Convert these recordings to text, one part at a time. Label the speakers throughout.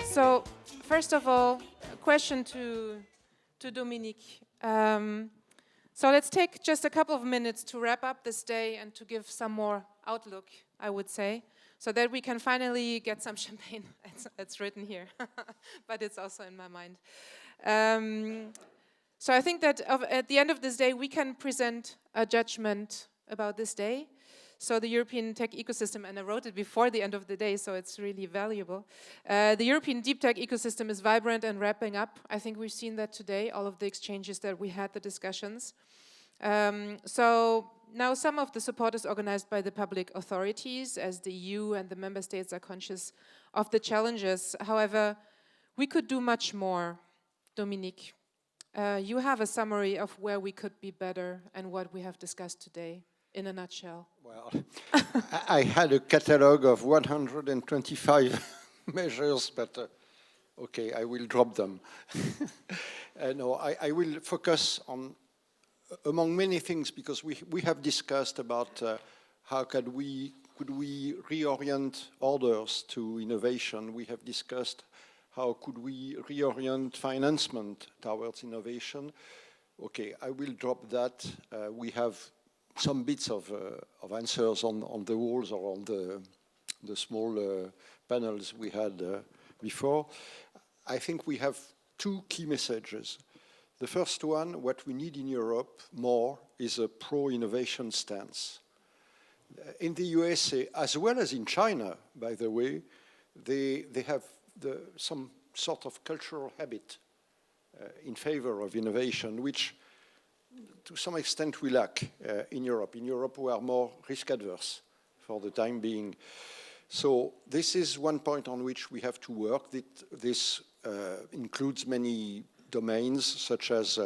Speaker 1: So, first of all, a question to Dominique. So let's take just a couple of minutes to wrap up this day and to give some more outlook, I would say, so that we can finally get some champagne. It's written here, but it's also in my mind. So I think that at the end of this day, we can present a judgment about this day. So the European tech ecosystem, and I wrote it before the end of the day, so it's really valuable. The European deep tech ecosystem is vibrant and ramping up. I think we've seen that today, all of the exchanges that we had, the discussions. So now some of the support is organized by the public authorities, as the EU and the member states are conscious of the challenges. However, we could do much more. Dominique, you have a summary of where we could be better and what we have discussed today. In a nutshell.
Speaker 2: Well, I had a catalogue of 125 measures, but okay, I will drop them. No, I will focus on, among many things, because we have discussed about how could we reorient orders to innovation. We have discussed how could we reorient financement towards innovation. Okay, I will drop that. We have some bits of answers on the walls or on the small panels we had before. I think we have two key messages. The first one, what we need in Europe more is a pro-innovation stance. In the USA, as well as in China, by the way, they have some sort of cultural habit in favor of innovation, which to some extent we lack in Europe. In Europe, we are more risk-averse for the time being. So this is one point on which we have to work. This includes many domains, such as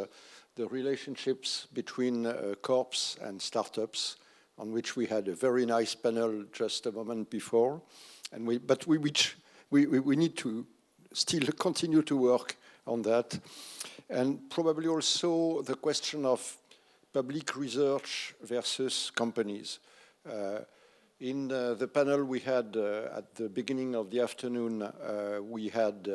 Speaker 2: the relationships between corps and startups, on which we had a very nice panel just a moment before. But we need to still continue to work on that. And probably also the question of public research versus companies. In the panel we had at the beginning of the afternoon, we had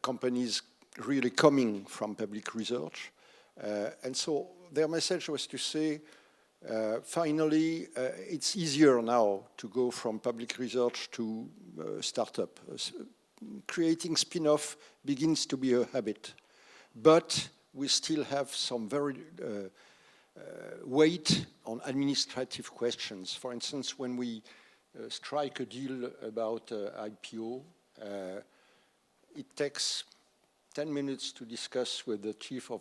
Speaker 2: companies really coming from public research. And so their message was to say, finally, it's easier now to go from public research to startup. Creating spin-off begins to be a habit. But we still have some very weight on administrative questions. For instance, when we strike a deal about IPO, it takes 10 minutes to discuss with the chief of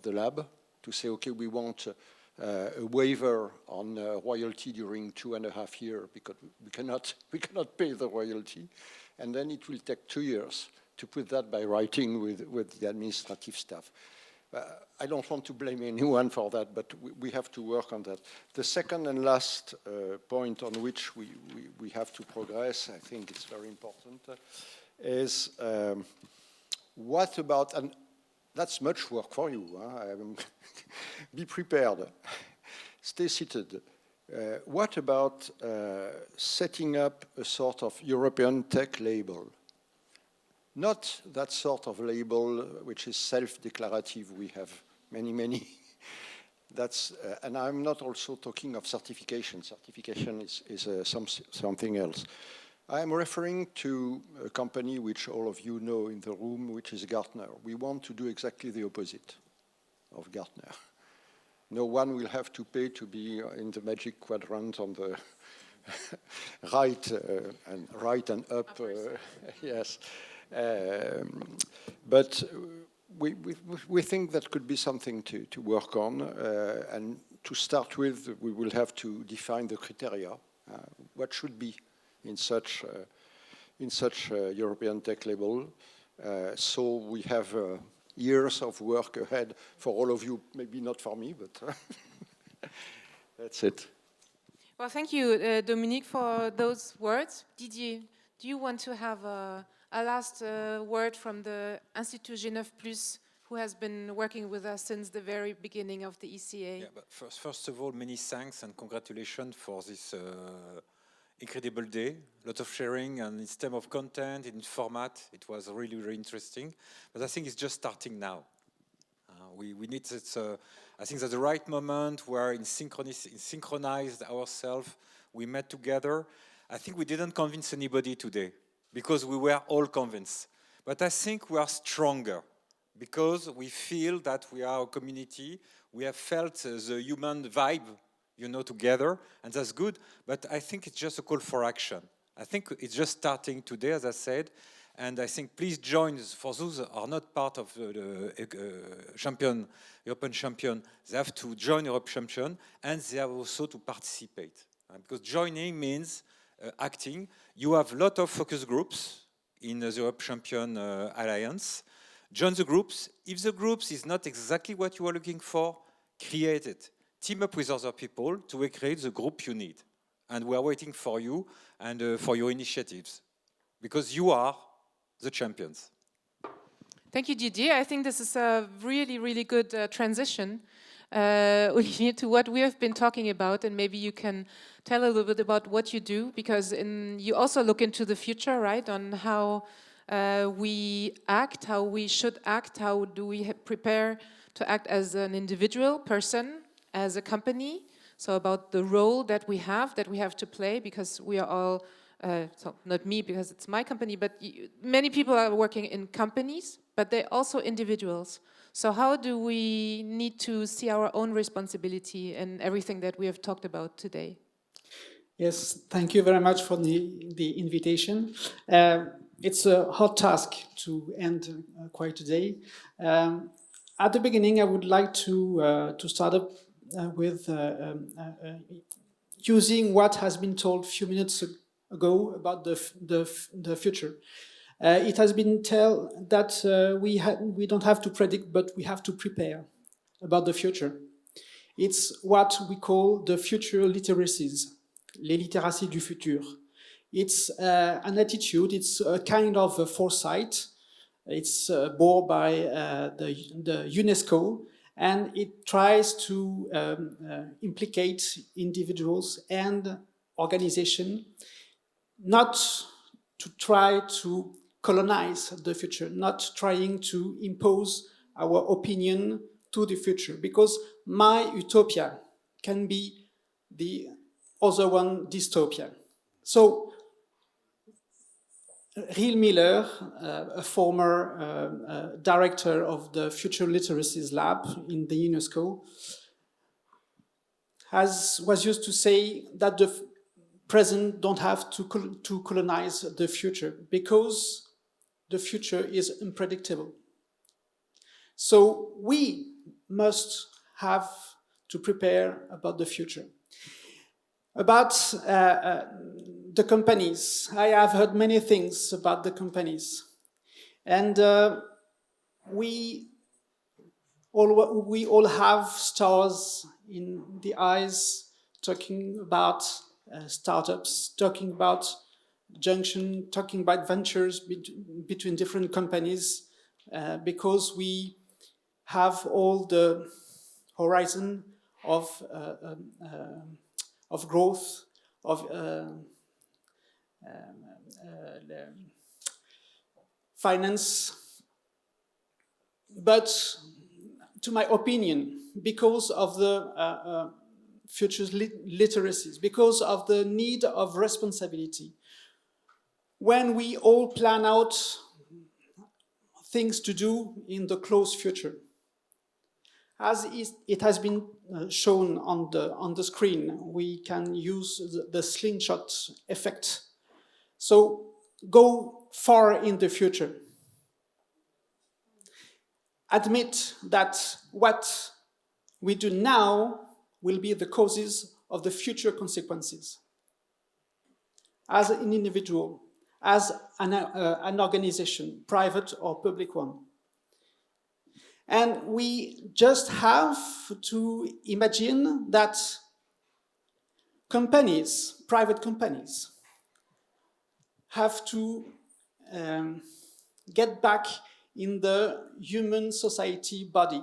Speaker 2: the lab to say, okay, we want a waiver on royalty during 2.5 years because we cannot pay the royalty. And then it will take 2 years to put that by writing with the administrative staff. I don't want to blame anyone for that, but we have to work on that. The second and last point on which we have to progress, I think it's very important, is what about, and that's much work for you, be prepared, stay seated. What about setting up a sort of European tech label? Not that sort of label which is self-declarative. We have many. That's, and I'm not also talking of certification. Certification is something else. I'm referring to a company which all of you know in the room, which is Gartner. We want to do exactly the opposite of Gartner. No one will have to pay to be in the magic quadrant on the right and up. Yes. But we think that could be something to work on. And to start with, we will have to define the criteria. What should be in such European tech label? So we have years of work ahead for all of you. Maybe not for me, but that's it.
Speaker 1: Well, thank you, Dominique, for those words. Didier, do you want to have a last word from the Institut G9+, who has been working with us since the very beginning of the ECA?
Speaker 3: Yeah, but first of all, many thanks and congratulations for this incredible day, a lot of sharing, and in terms of content, in format, it was really, really interesting. But I think it's just starting now. We need it. I think that's the right moment where in synchronized ourselves, we met together. I think we didn't convince anybody today because we were all convinced. But I think we are stronger because we feel that we are a community. We have felt the human vibe, you know, together, and that's good. But I think it's just a call for action. I think it's just starting today, as I said. And I think please join, for those who are not part of the European champion, they have to join Europe champion, and they have also to participate. Because joining means acting. You have a lot of focus groups in the Europe champion alliance. Join the groups. If the groups is not exactly what you are looking for, create it. Team up with other people to create the group you need. And we are waiting for you and for your initiatives. Because you are the champions.
Speaker 1: Thank you, Didier. I think this is a really, really good transition Olivier, to what we have been talking about, and maybe you can tell a little bit about what you do, because you also look into the future, right, on how we act, how we should act, how do we prepare to act as an individual person, as a company, so about the role that we have to play, because we are all so not me because it's my company, but many people are working in companies, but they're also individuals. So how do we need to see our own responsibility in everything that we have talked about today?
Speaker 4: Yes, thank you very much for the invitation. It's a hard task to end quite today. At the beginning, I would like to start up with using what has been told a few minutes ago about the future. It has been told that we don't have to predict, but we have to prepare about the future. It's what we call the future literacies, les littératies du futur. It's an attitude, it's a kind of a foresight. It's born by the UNESCO, and it tries to implicate individuals and organizations, not to try to colonize the future, not trying to impose our opinion to the future, because my utopia can be the other one dystopia. So Riel Miller, a former director of the Future Literacies Lab in the UNESCO, was used to say that the present don't have to colonize the future, because the future is unpredictable. So we must have to prepare about the future. About the companies, I have heard many things about the companies, and we all have stars in the eyes talking about startups, talking about junction, talking about ventures between different companies, because we have all the horizon of growth, of finance. But to my opinion, because of the future literacies, because of the need of responsibility, when we all plan out things to do in the close future, as it has been shown on the screen, we can use the slingshot effect. So go far in the future. Admit that what we do now will be the causes of the future consequences. As an individual, as an organization, private or public one. And we just have to imagine that companies, private companies, have to get back in the human society body.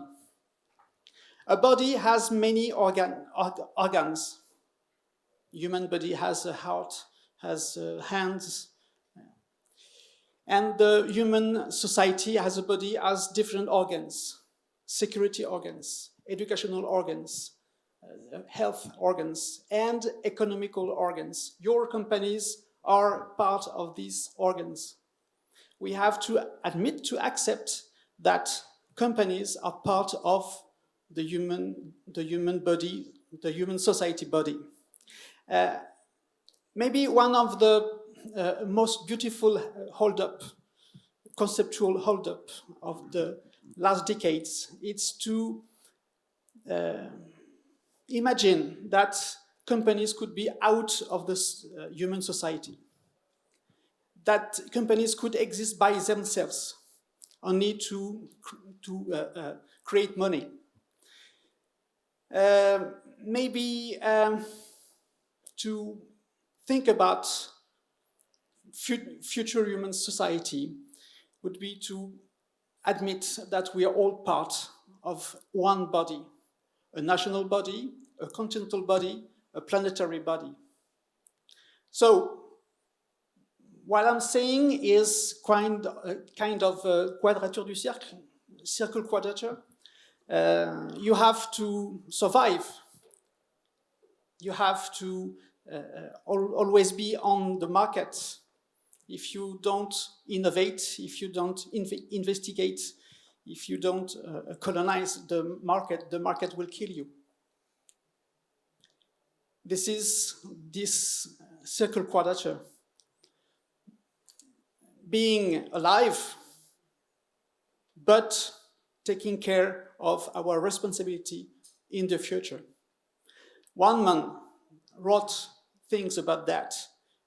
Speaker 4: A body has many organs. Human body has a heart, has hands. And the human society as a body has different organs, security organs, educational organs, health organs, and economical organs. Your companies are part of these organs. We have to admit, to accept that companies are part of the human body, the human society body. Maybe one of the most beautiful hold-up, conceptual hold-up of the last decades, it's to imagine that companies could be out of this human society, that companies could exist by themselves, only to create money. Maybe to think about future human society would be to admit that we are all part of one body, a national body, a continental body, a planetary body. So what I'm saying is kind of a quadrature du cercle, circle quadrature. You have to survive. You have to always be on the market. If you don't innovate, if you don't investigate, if you don't colonize the market will kill you. This is this circle quadrature. Being alive, but taking care of our responsibility in the future. One man wrote things about that.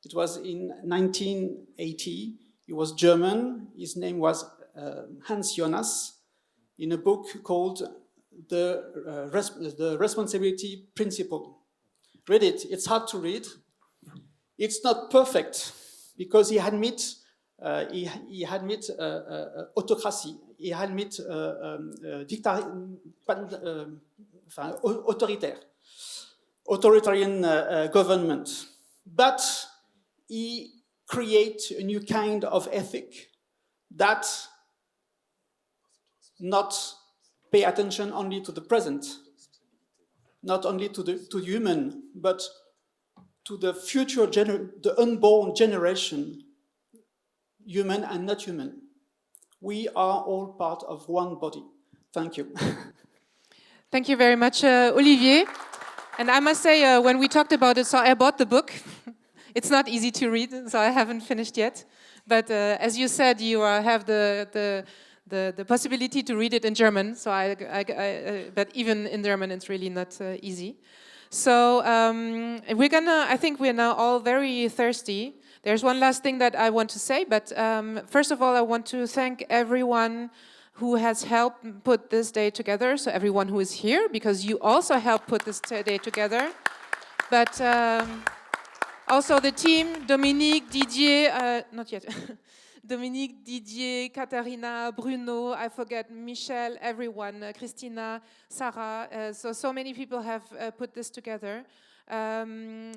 Speaker 4: It was in 1980. He was German. His name was Hans Jonas, in a book called The Responsibility Principle. Read it. It's hard to read. It's not perfect because he admits autocracy. He admits authoritarian government. But he creates a new kind of ethic that not pay attention only to the present, not only to human, but to the future, the unborn generation, human and not human. We are all part of one body. Thank you.
Speaker 1: Thank you very much, Olivier. And I must say, when we talked about it, so I bought the book. It's not easy to read, so I haven't finished yet. But as you said, you have the possibility to read it in German. So but even in German, it's really not easy. So I think we're now all very thirsty. There's one last thing that I want to say, but first of all, I want to thank everyone who has helped put this day together. So everyone who is here, because you also helped put this day together. But also the team, Dominique, Didier, not yet. Dominique, Didier, Katharina, Bruno, I forget, Michel, everyone, Christina, Sarah. So many people have put this together.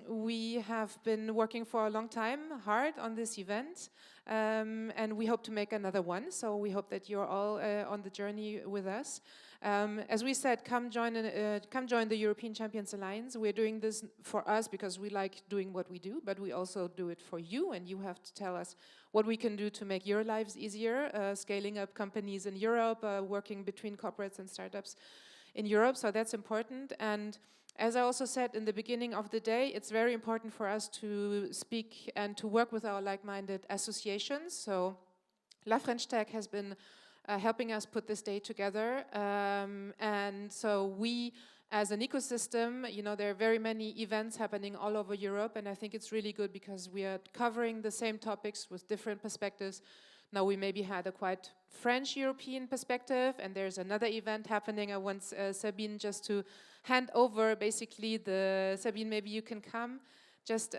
Speaker 1: We have been working for a long time, hard on this event, and we hope to make another one. So we hope that you're all on the journey with us. As we said, come join the European Champions Alliance. We're doing this for us because we like doing what we do, but we also do it for you, and you have to tell us what we can do to make your lives easier, scaling up companies in Europe, working between corporates and startups in Europe. So that's important. And as I also said in the beginning of the day, it's very important for us to speak and to work with our like-minded associations. So La French Tech has been helping us put this day together. And so we, as an ecosystem, there are very many events happening all over Europe, and I think it's really good because we are covering the same topics with different perspectives. Now we maybe had a quite French-European perspective, and there's another event happening. I want Sabine just to hand over basically Sabine, maybe you can come, just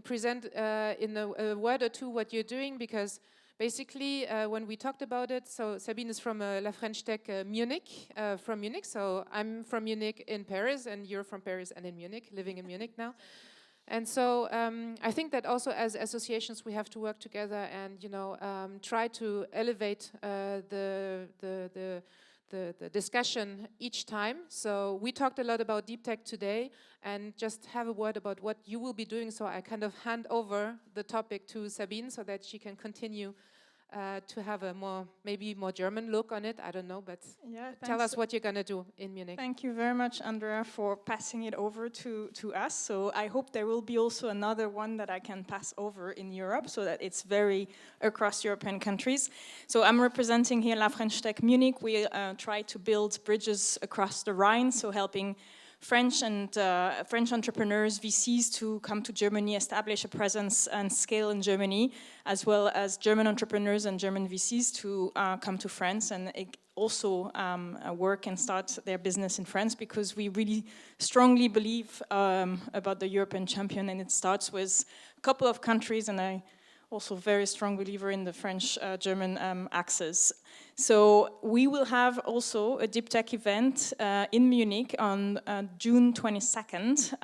Speaker 1: present in a word or two what you're doing, because basically when we talked about it, so Sabine is from La French Tech Munich, from Munich, so I'm from Munich in Paris, and you're from Paris and in Munich, living in Munich now. And so I think that also as associations we have to work together and try to elevate the discussion each time. So we talked a lot about deep tech today, and just have a word about what you will be doing. So I kind of hand over the topic to Sabine so that she can continue to have a maybe more German look on it. I don't know, but
Speaker 5: Yeah,
Speaker 1: tell us what you're going to do in Munich.
Speaker 5: Thank you very much, Andrea, for passing it over to us. So I hope there will be also another one that I can pass over in Europe so that it's very across European countries. So I'm representing here La French Tech Munich. We try to build bridges across the Rhine, so helping French and French entrepreneurs, VCs, to come to Germany, establish a presence and scale in Germany, as well as German entrepreneurs and German VCs to come to France and also work and start their business in France, because we really strongly believe about the European champion, and it starts with a couple of countries, and I also very strong believer in the French-German axis. So we will have also a deep tech event in Munich on June 22nd.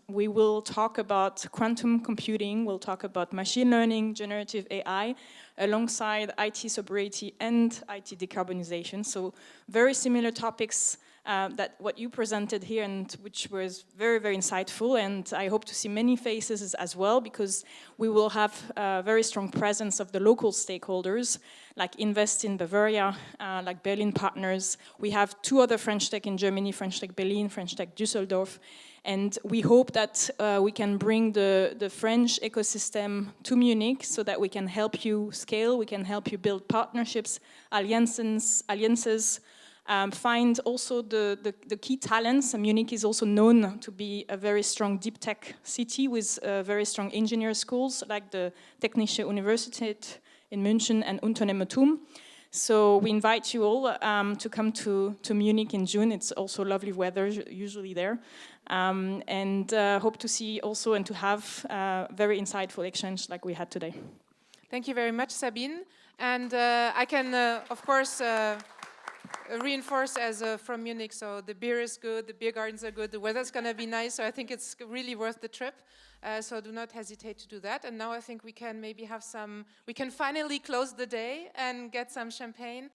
Speaker 5: We will talk about quantum computing, we'll talk about machine learning, generative AI, alongside IT sobriety and IT decarbonization. So very similar topics that what you presented here, and which was very, very insightful. And I hope to see many faces as well, because we will have a very strong presence of the local stakeholders, like Invest in Bavaria, like Berlin Partners. We have 2 other French Tech in Germany, French Tech Berlin, French Tech Düsseldorf. And we hope that we can bring the French ecosystem to Munich so that we can help you scale, we can help you build partnerships, alliances, find also the key talents. Munich is also known to be a very strong deep tech city with very strong engineer schools like the Technische Universität in München and Unternehmertum. So we invite you all to come to Munich in June. It's also lovely weather usually there. And hope to see also and to have very insightful exchange like we had today.
Speaker 1: Thank you very much, Sabine. And I can, of course, reinforce as from Munich, so the beer is good, the beer gardens are good, the weather's going to be nice, so I think it's really worth the trip. So do not hesitate to do that. And now I think we can maybe have we can finally close the day and get some champagne.